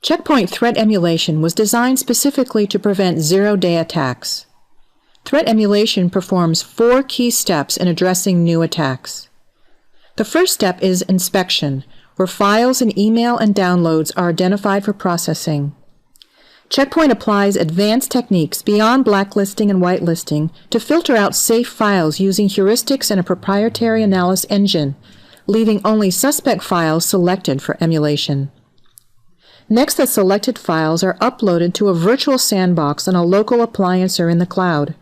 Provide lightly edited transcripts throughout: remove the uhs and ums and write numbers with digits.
Check Point threat emulation was designed specifically to prevent zero-day attacks. Threat emulation performs 4 key steps in addressing new attacks. The first step is inspection, where files and email and downloads are identified for processing. Check Point applies advanced techniques beyond blacklisting and whitelisting to filter out safe files using heuristics and a proprietary analysis engine, leaving only suspect files selected for emulation. Next, the selected files are uploaded to a virtual sandbox on a local appliance or in the cloud.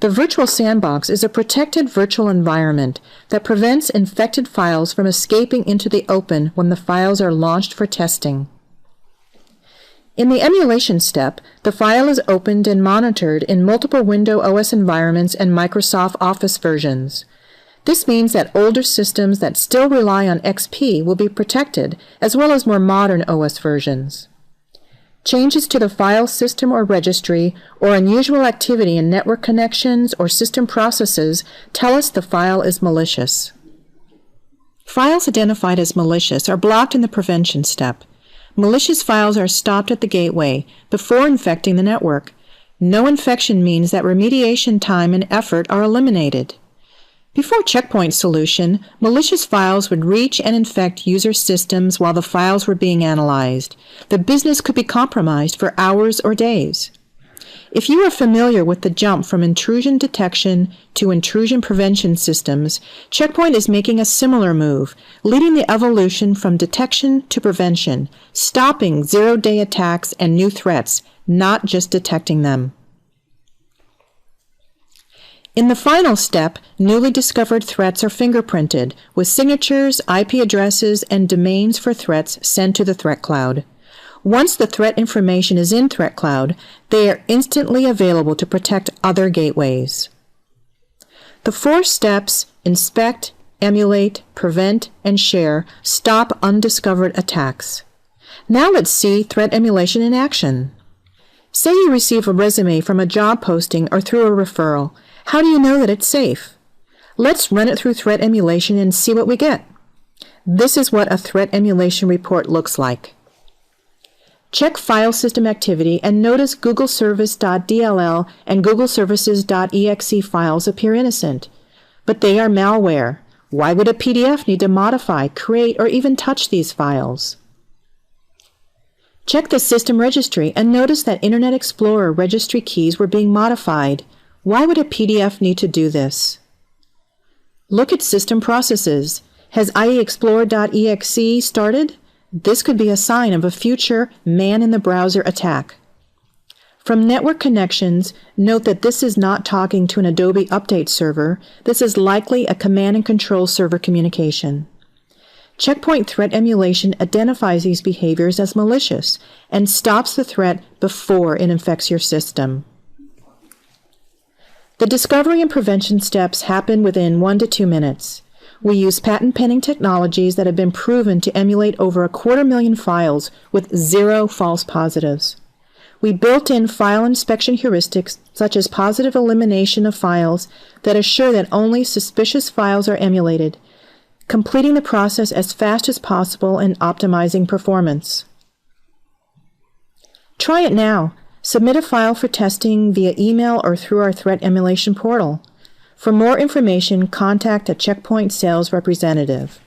The virtual sandbox is a protected virtual environment that prevents infected files from escaping into the open when the files are launched for testing. In the emulation step, the file is opened and monitored in multiple Windows OS environments and Microsoft Office versions. This means that older systems that still rely on XP will be protected, as well as more modern OS versions. Changes to the file system or registry, or unusual activity in network connections or system processes tell us the file is malicious. Files identified as malicious are blocked in the prevention step. Malicious files are stopped at the gateway before infecting the network. No infection means that remediation time and effort are eliminated. Before Check Point solution, malicious files would reach and infect user systems while the files were being analyzed. The business could be compromised for hours or days. If you are familiar with the jump from intrusion detection to intrusion prevention systems, Check Point is making a similar move, leading the evolution from detection to prevention, stopping zero-day attacks and new threats, not just detecting them. In the final step, newly discovered threats are fingerprinted, with signatures, IP addresses, and domains for threats sent to the ThreatCloud. Once the threat information is in ThreatCloud, they are instantly available to protect other gateways. The 4 steps, inspect, emulate, prevent, and share, stop undiscovered attacks. Now let's see threat emulation in action. Say you receive a resume from a job posting or through a referral. How do you know that it's safe? Let's run it through threat emulation and see what we get. This is what a threat emulation report looks like. Check file system activity and notice Google Service.dll and Google Services.exe files appear innocent. But they are malware. Why would a PDF need to modify, create, or even touch these files? Check the system registry and notice that Internet Explorer registry keys were being modified. Why would a PDF need to do this? Look at system processes. Has IExplorer.exe started? This could be a sign of a future man-in-the-browser attack. From network connections, note that this is not talking to an Adobe update server. This is likely a command and control server communication. Check Point threat emulation identifies these behaviors as malicious and stops the threat before it infects your system. The discovery and prevention steps happen within 1 to 2 minutes. We use patent-pending technologies that have been proven to emulate over 250,000 files with 0 false positives. We built in file inspection heuristics such as positive elimination of files that assure that only suspicious files are emulated, completing the process as fast as possible and optimizing performance. Try it now. Submit a file for testing via email or through our threat emulation portal. For more information, contact a Check Point sales representative.